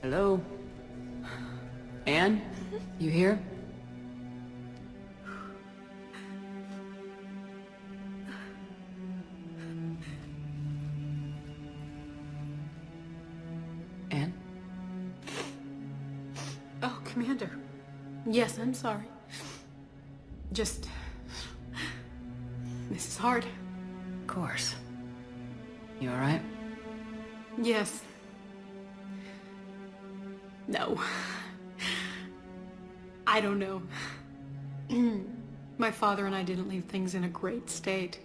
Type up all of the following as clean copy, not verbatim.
Hello? Anne? You here? Anne? Oh, Commander. Yes, I'm sorry. Just... This is hard. Of course. You alright? Yes. No. I don't know. My father and I didn't leave things in a great state.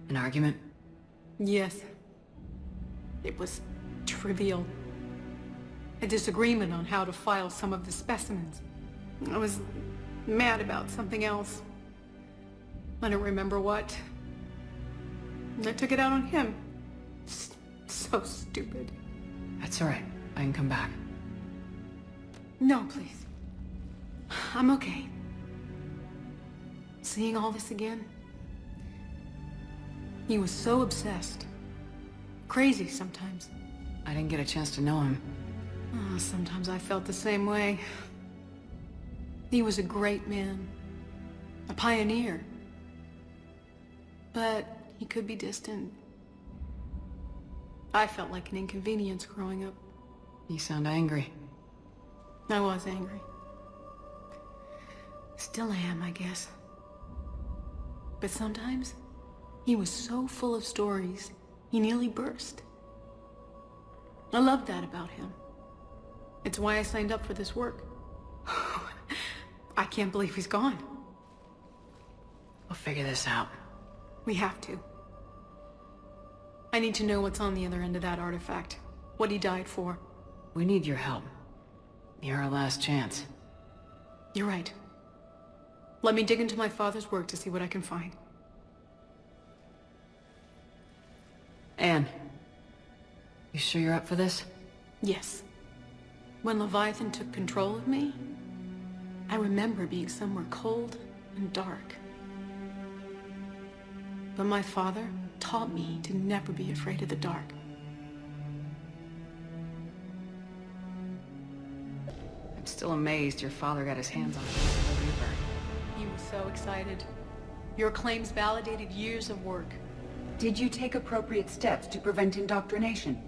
An argument? Yes. It was trivial. A disagreement on how to file some of the specimens. I was mad about something else. I don't remember what. I took it out on him. So stupid. That's alright. I can come back. No, please. I'm okay. Seeing all this again? He was so obsessed. Crazy sometimes. I didn't get a chance to know him. Oh, sometimes I felt the same way. He was a great man. A pioneer. But he could be distant. I felt like an inconvenience growing up. You sound angry. I was angry. Still am, I guess. But sometimes, he was so full of stories, he nearly burst. I loved that about him. It's why I signed up for this work. I can't believe he's gone. We'll figure this out. We have to. I need to know what's on the other end of that artifact. What he died for. We need your help. You're our last chance. You're right. Let me dig into my father's work to see what I can find. Anne, you sure you're up for this? Yes. When Leviathan took control of me, I remember being somewhere cold and dark. But my father taught me to never be afraid of the dark. I'm still amazed your father got his hands on the Reaper. He was so excited. Your claims validated years of work. Did you take appropriate steps to prevent indoctrination?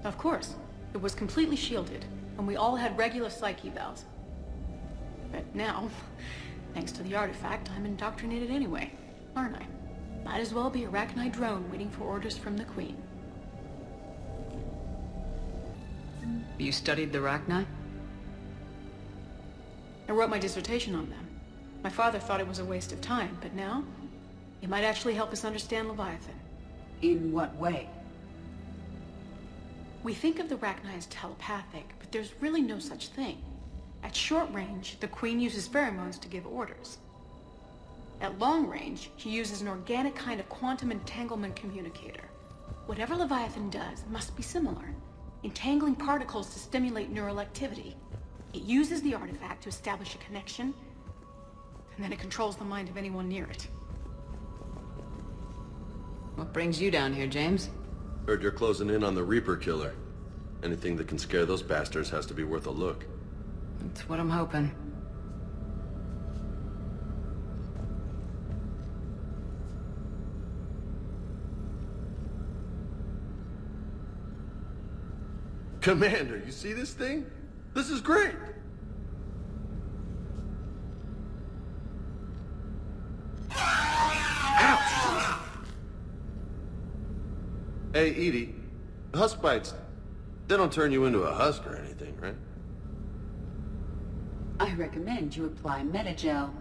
Of course. It was completely shielded, and we all had regular psych evals. But now, thanks to the artifact, I'm indoctrinated anyway, aren't I? Might as well be a Arachnite drone waiting for orders from the Queen. You studied the Arachnite? I wrote my dissertation on them. My father thought it was a waste of time, but now, it might actually help us understand Leviathan. In what way? We think of the Arachnite as telepathic, but there's really no such thing. At short range, the Queen uses pheromones to give orders. At long range, she uses an organic kind of quantum entanglement communicator. Whatever Leviathan does must be similar, entangling particles to stimulate neural activity. It uses the artifact to establish a connection, and then it controls the mind of anyone near it. What brings you down here, James? Heard you're closing in on the Reaper killer. Anything that can scare those bastards has to be worth a look. That's what I'm hoping. Commander, you see this thing? This is great! Ouch! Hey, Edie, husk bites, they don't turn you into a husk or anything, right? I recommend you apply Metagel.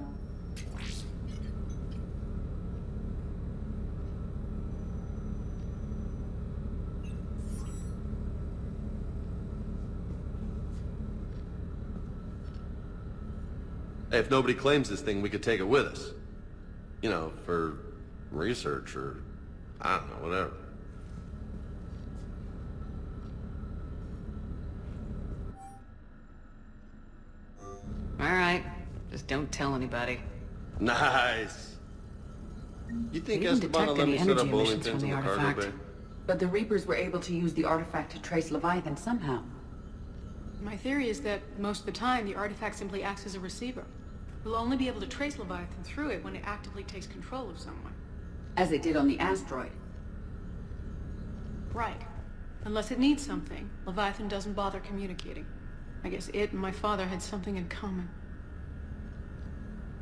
Hey, if nobody claims this thing, we could take it with us. You know, for research or, I don't know, whatever. Alright, just don't tell anybody. Nice! You think We didn't Esteban will detect let me any set up energy bowling emissions pins from in the the cargo artifact. bay? But the Reapers were able to use the artifact to trace Leviathan somehow. My theory is that most of the time, the artifact simply acts as a receiver. We'll only be able to trace Leviathan through it when it actively takes control of someone. As it did on the asteroid. Right. Unless it needs something, Leviathan doesn't bother communicating. I guess it and my father had something in common.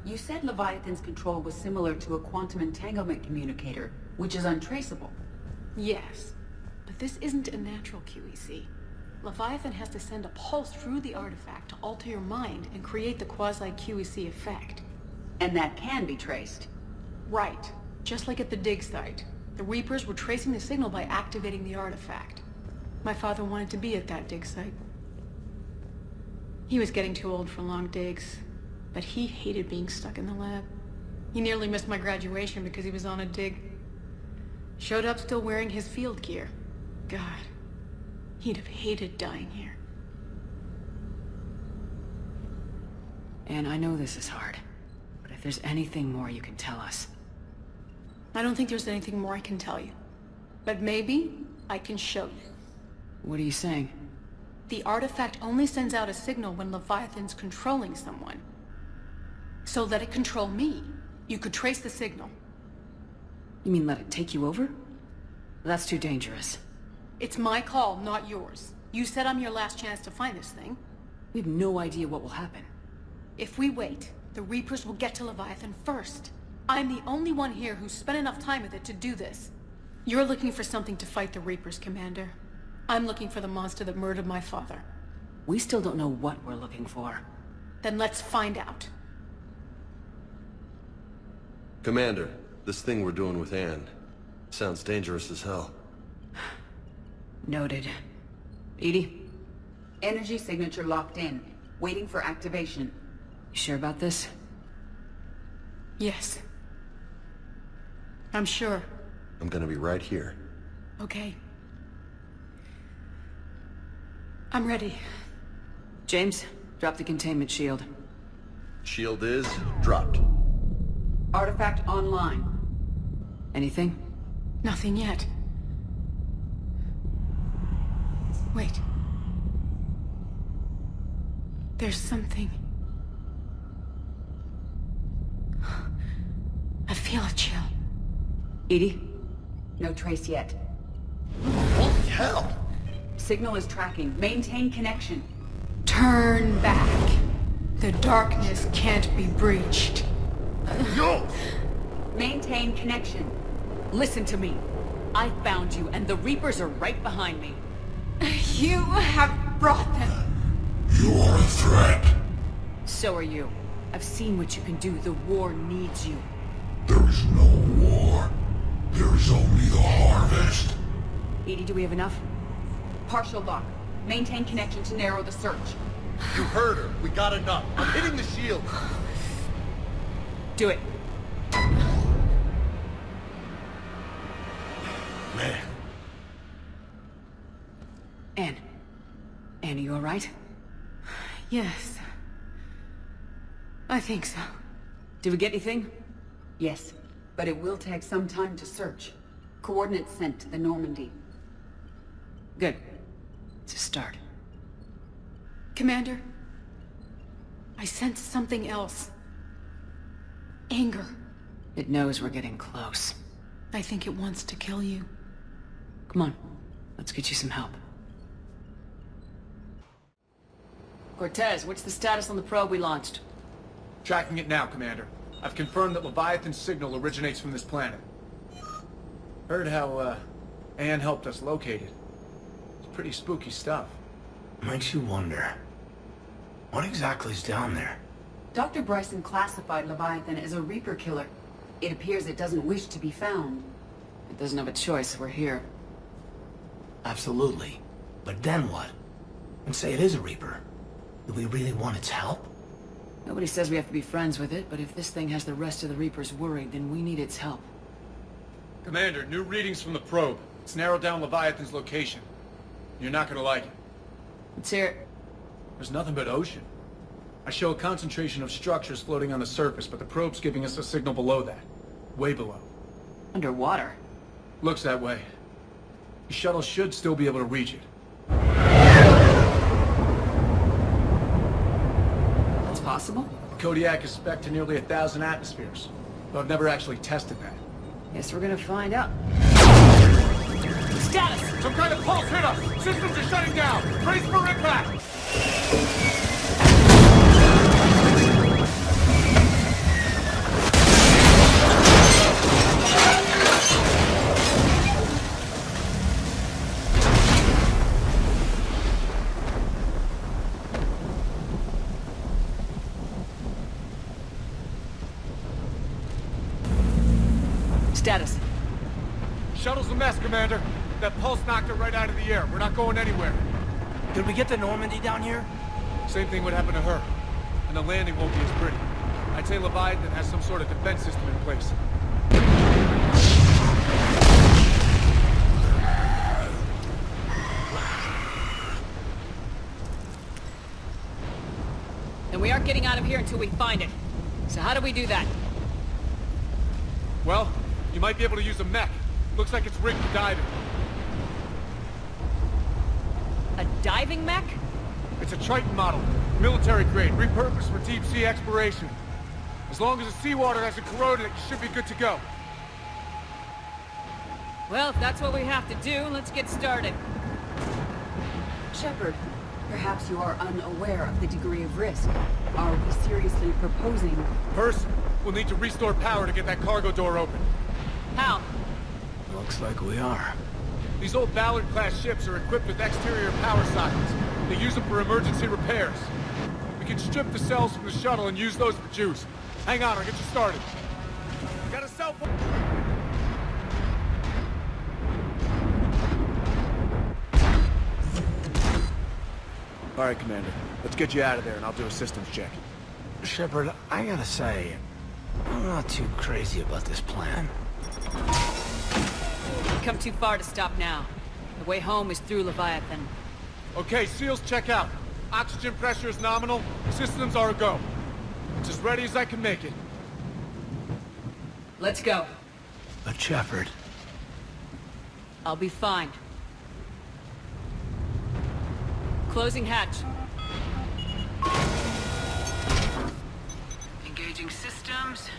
You said Leviathan's control was similar to a quantum entanglement communicator, which is untraceable. Yes. But this isn't a natural QEC. Leviathan has to send a pulse through the artifact to alter your mind and create the quasi-QEC effect. And that can be traced. Right. Just like at the dig site. The Reapers were tracing the signal by activating the artifact. My father wanted to be at that dig site. He was getting too old for long digs, but he hated being stuck in the lab. He nearly missed my graduation because he was on a dig. Showed up still wearing his field gear. God, he'd have hated dying here. And I know this is hard, but if there's anything more you can tell us. I don't think there's anything more I can tell you. But maybe I can show you. What are you saying? The artifact only sends out a signal when Leviathan's controlling someone. So let it control me. You could trace the signal. You mean let it take you over? That's too dangerous. It's my call, not yours. You said I'm your last chance to find this thing. We have no idea what will happen. If we wait, the Reapers will get to Leviathan first. I'm the only one here who's spent enough time with it to do this. You're looking for something to fight the Reapers, Commander. I'm looking for the monster that murdered my father. We still don't know what we're looking for. Then let's find out. Commander, this thing we're doing with Anne sounds dangerous as hell. Noted. Edie? Energy signature locked in, waiting for activation. You sure about this? Yes. I'm sure. I'm gonna be right here. Okay. I'm ready. James, drop the containment shield. Shield is dropped. Artifact online. Anything? Nothing yet. Wait. There's something. I feel a chill. Edie? No trace yet. Holy hell! Signal is tracking. Maintain connection. Turn back. The darkness can't be breached. Yo! Maintain connection. Listen to me. I found you, and the Reapers are right behind me. You have brought them. You are a threat. So are you. I've seen what you can do. The war needs you. There is no war. There is only the harvest. Edie, do we have enough? Partial lock. Maintain connection to narrow the search. You heard her. We got enough. I'm hitting the shield. Do it. Man, Anne. Anne, are you alright? Yes. I think so. Did we get anything? Yes, but it will take some time to search. Coordinates sent to the Normandy. Good. It's a start. Commander, I sense something else. Anger. It knows we're getting close. I think it wants to kill you. Come on. Let's get you some help. Cortez, what's the status on the probe we launched? Tracking it now, Commander. I've confirmed that Leviathan's signal originates from this planet. Heard how, Anne helped us locate it. It's pretty spooky stuff. makes you wonder. What exactly is down there? Dr. Bryson classified Leviathan as a Reaper killer. It appears it doesn't wish to be found. It doesn't have a choice. We're here. Absolutely. But then what? And say it is a Reaper. Do we really want its help? Nobody says we have to be friends with it, but if this thing has the rest of the Reapers worried, then we need its help. Commander, new readings from the probe. It's narrowed down Leviathan's location. You're not gonna like it. Let's hear it. There's nothing but ocean. I show a concentration of structures floating on the surface, but the probe's giving us a signal below that. Way below. Underwater. Looks that way. The shuttle should still be able to reach it. possible? Kodiak is spec'd to nearly 1,000 atmospheres, but I've never actually tested that. Guess we're gonna find out. Status! Some kind of pulse hit us! Systems are shutting down! Brace for impact! Status. Shuttle's a mess, Commander. That pulse knocked it right out of the air. We're not going anywhere. Did we get the Normandy down here? Same thing would happen to her. And the landing won't be as pretty. I'd say Leviathan has some sort of defense system in place. And we aren't getting out of here until we find it. So how do we do that? Well, you might be able to use a mech. Looks like it's rigged for diving. A diving mech? It's a Triton model. Military grade, repurposed for deep sea exploration. As long as the seawater hasn't corroded it, you should be good to go. Well, if that's what we have to do, let's get started. Shepard, perhaps you are unaware of the degree of risk. Are we seriously proposing... First, we'll need to restore power to get that cargo door open. How? Looks like we are. These old Ballard-class ships are equipped with exterior power sockets. They use them for emergency repairs. We can strip the cells from the shuttle and use those for juice. Hang on, I'll get you started. Got a cell phone? All right, Commander. Let's get you out of there, and I'll do a systems check. Shepard, I gotta say, I'm not too crazy about this plan. We've come too far to stop now. The way home is through Leviathan. Okay, SEALs check out. Oxygen pressure is nominal. Systems are a go. It's as ready as I can make it. Let's go. But Shepard... I'll be fine. Closing hatch. Engaging systems.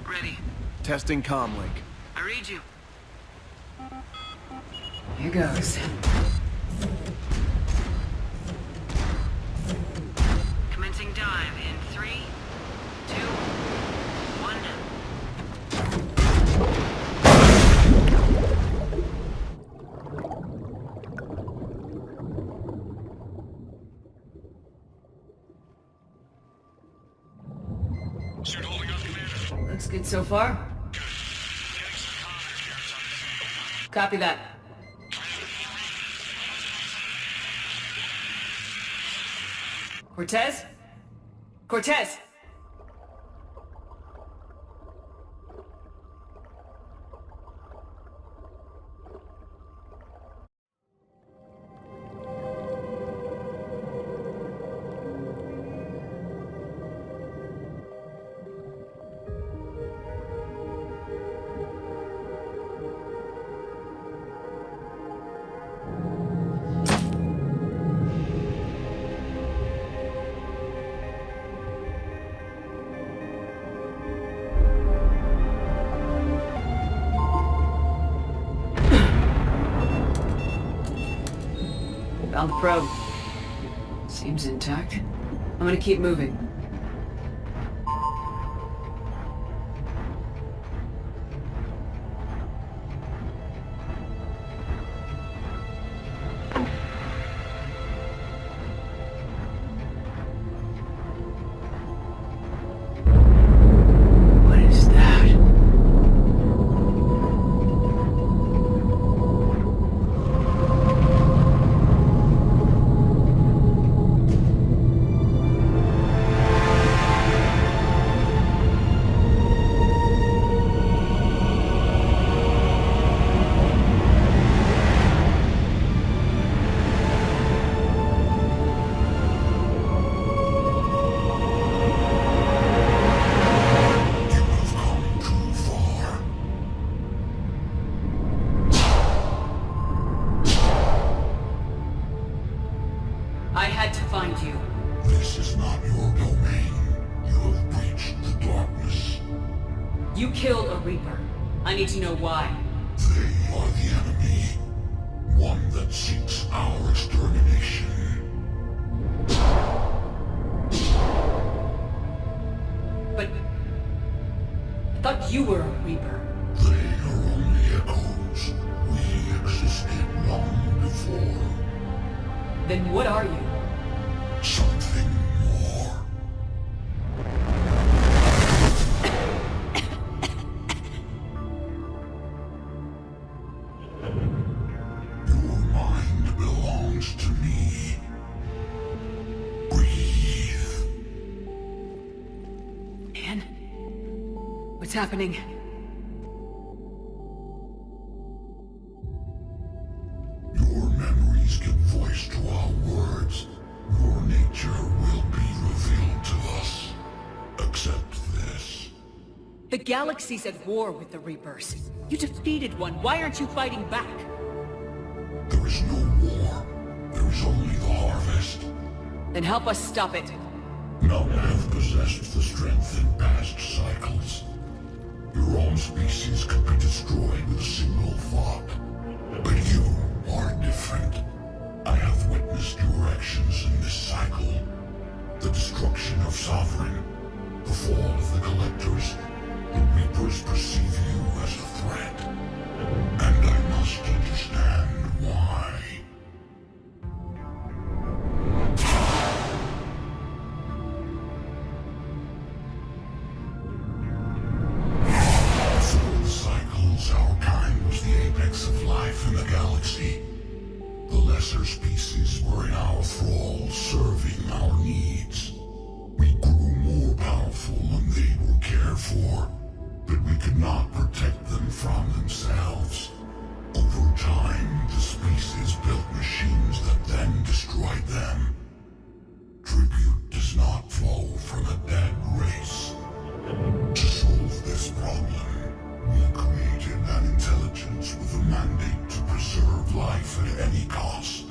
Ready. Testing comlink. I read you. Here goes. Commencing dive in 3, 2, 1. Suit holding up, Commander. Looks good so far. Getting some comms here on the Copy that. Cortez? Cortez! Found the probe. Seems intact. I'm gonna keep moving. What is that? I had to find you. This is not your domain. You killed a Reaper. I need to know why. They are the enemy. One that seeks our extermination. But... I thought you were a Reaper. They are only echoes. We existed long before. Then what are you? Something more. Your mind belongs to me. Breathe. Man? What's happening? Your memories give voice to our words. Your nature will be revealed to us. Accept this. The galaxy's at war with the Reapers. You defeated one. Why aren't you fighting back? There is no war. There is only the harvest. Then help us stop it. None have possessed the strength in past cycles. Your own species could be destroyed with a single thought. But you are different. I have witnessed your actions in this cycle. The destruction of Sovereign, the fall of the Collectors. The Reapers perceive you as a threat. And I must understand why. Through cycles, our kind was the apex of life in the galaxy. The lesser species were in our thrall, serving our needs. We grew more powerful and they were cared for, but we could not protect them from themselves. Over time, the species built machines that then destroyed them. Tribute does not flow from a dead race. To solve this problem, we created an intelligence with a mandate to preserve life at any cost.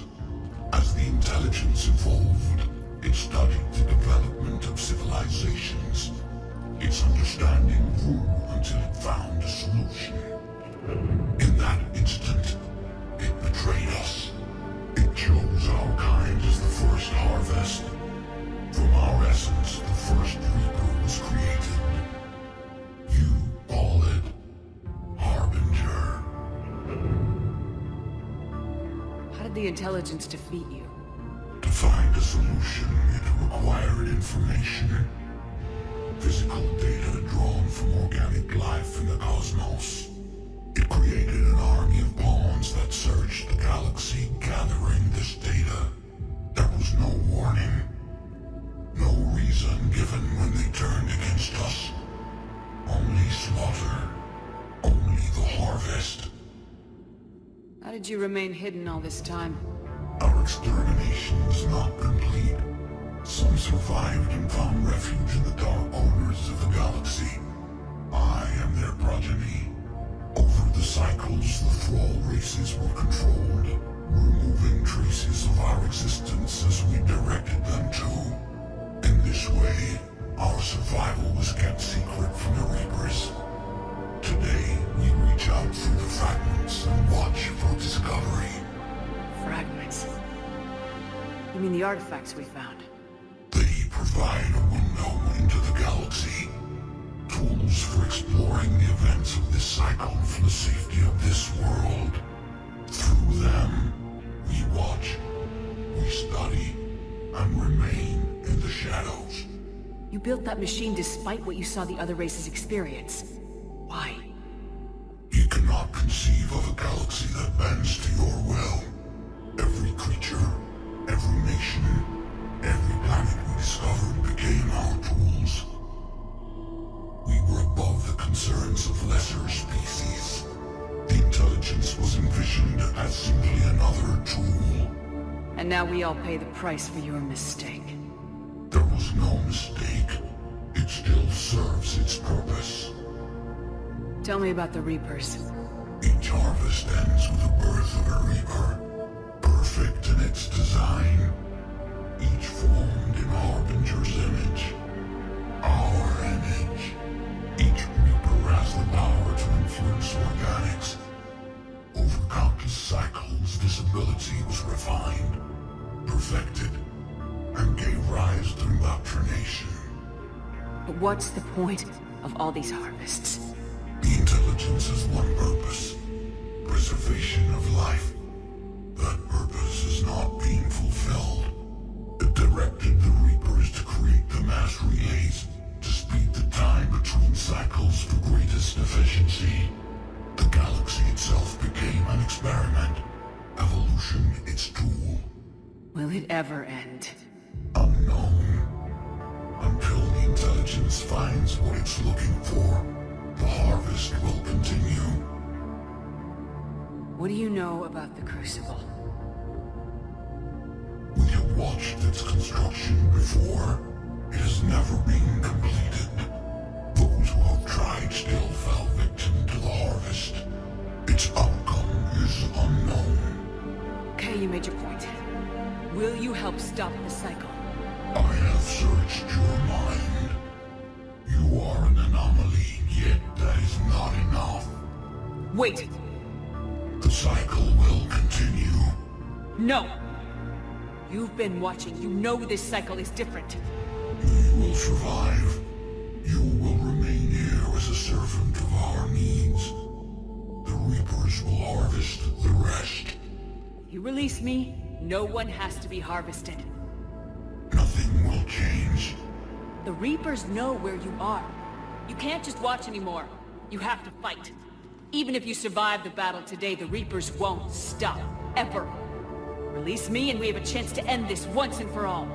As the intelligence evolved, it studied the development of civilizations. Its understanding grew until it found a solution. In that instant, it betrayed us. It chose our kind as the first harvest. From our essence, the first Reaper was created. You call it Harbinger. How did the intelligence defeat you? To find a solution, it required information. Physical data drawn from organic life in the cosmos. It created an army of pawns that searched the galaxy, gathering this data. There was no warning. No reason given when they turned against us. Only slaughter. Only the harvest. How did you remain hidden all this time? Our extermination was not complete. Some survived and found refuge in the dark corners of the galaxy. I am their progeny. Over the cycles, the thrall races were controlled, removing traces of our existence as we directed them to. In this way, our survival was kept secret from the Reapers. Today, we reach out through the fragments and watch for discovery. Fragments. You mean the artifacts we found? They provide a window into the galaxy. Tools for exploring the events of this cycle for the safety of this world. Through them, we watch, we study, and remain in the shadows. You built that machine despite what you saw the other races experience. Why? You cannot conceive of a galaxy that bends to your will. Every creature, every nation, every planet we discovered became our tools. We were above the concerns of lesser species. The intelligence was envisioned as simply another tool. And now we all pay the price for your mistake. There was no mistake. It still serves its purpose. Tell me about the Reapers. Each harvest ends with the birth of a Reaper. Perfect in its design. Each formed in Harbinger's image. Our image. Each Reaper visibility was refined, perfected, and gave rise to indoctrination. But what's the point of all these harvests? The intelligence has one purpose: preservation of life. That purpose is not being fulfilled. It directed the Reapers to create the mass relays to speed the time between cycles for greatest efficiency. The galaxy itself became an experiment. Evolution its tool. Will it ever end? Unknown. Until the intelligence finds what it's looking for, the harvest will continue. What do you know about the Crucible? We have watched its construction before. It has never been completed. Those who have tried still fell victim to the harvest. Its outcome is unknown. Okay, you made your point. Will you help stop the cycle? I have searched your mind. You are an anomaly, yet that is not enough. Wait! The cycle will continue. No! You've been watching. You know this cycle is different. We will survive. You will remain here as a servant of our needs. The Reapers will harvest the rest. You release me, no one has to be harvested. Nothing will change. The Reapers know where you are. You can't just watch anymore. You have to fight. Even if you survive the battle today, the Reapers won't stop. Ever. Release me and we have a chance to end this once and for all.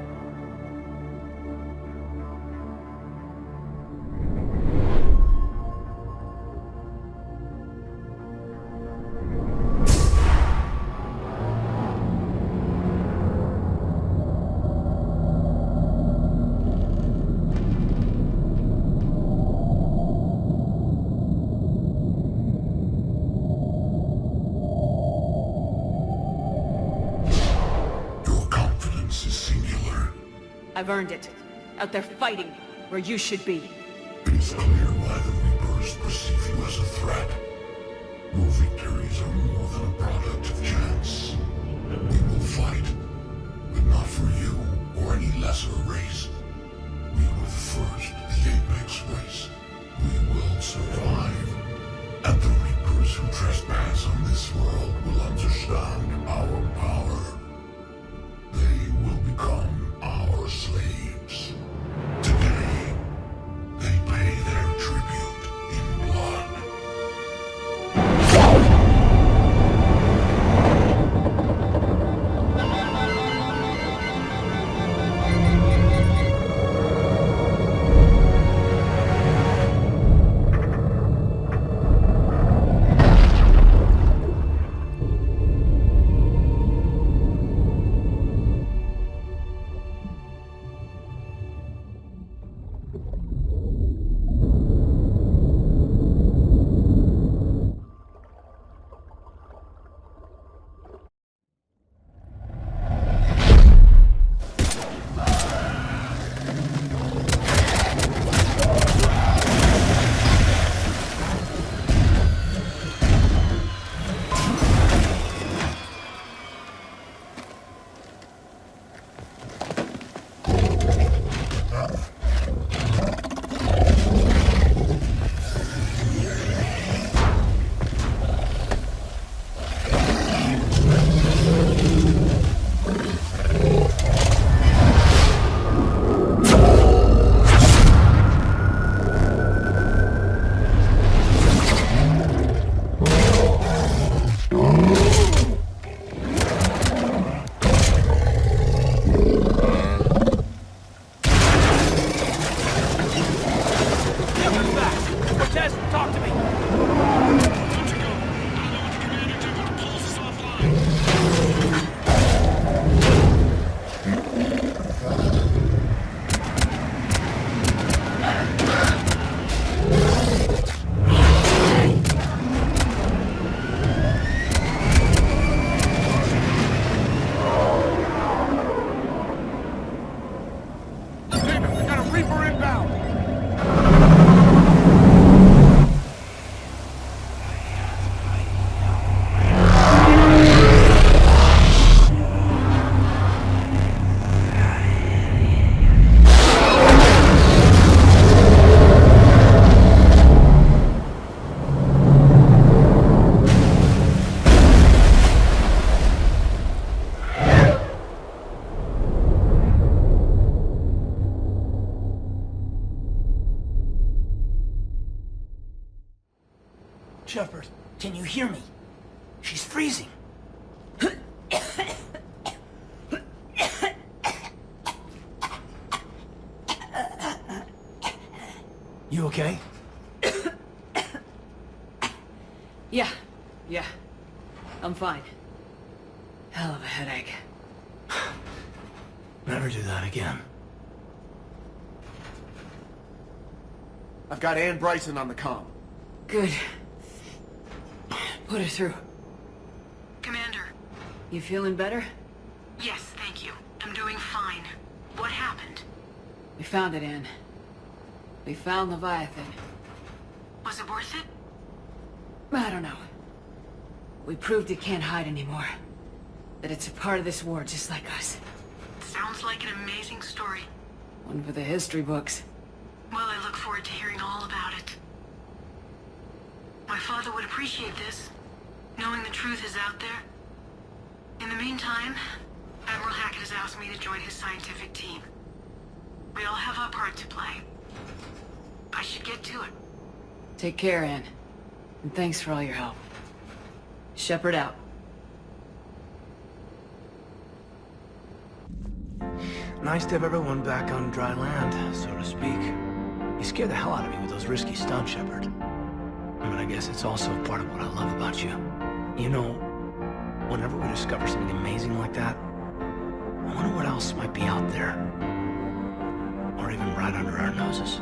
I've earned it. Out there fighting, where you should be. It is clear why the Reapers perceive you as a threat. Your victories are more than a product of chance. We will fight, but not for you or any lesser race. We were the first, the Apex race. We will survive. And the Reapers who trespass on this world will understand our power. They will become our slaves. Today, they pay their tribute in blood. hear me? She's freezing. You okay? Yeah. I'm fine. Hell of a headache. Never do that again. I've got Ann Bryson on the comm. Good. Put her through. Commander. You feeling better? Yes, thank you. I'm doing fine. What happened? We found it, Ann. We found Leviathan. Was it worth it? I don't know. We proved it can't hide anymore. That it's a part of this war just like us. Sounds like an amazing story. One for the history books. Well, I look forward to hearing all about it. My father would appreciate this, knowing the truth is out there. In the meantime, Admiral Hackett has asked me to join his scientific team. We all have our part to play. I should get to it. Take care, Ann. And thanks for all your help. Shepard out. Nice to have everyone back on dry land, so to speak. You scared the hell out of me with those risky stunts, Shepard. I mean, I guess it's also part of what I love about you. You know, whenever we discover something amazing like that, I wonder what else might be out there. Or even right under our noses.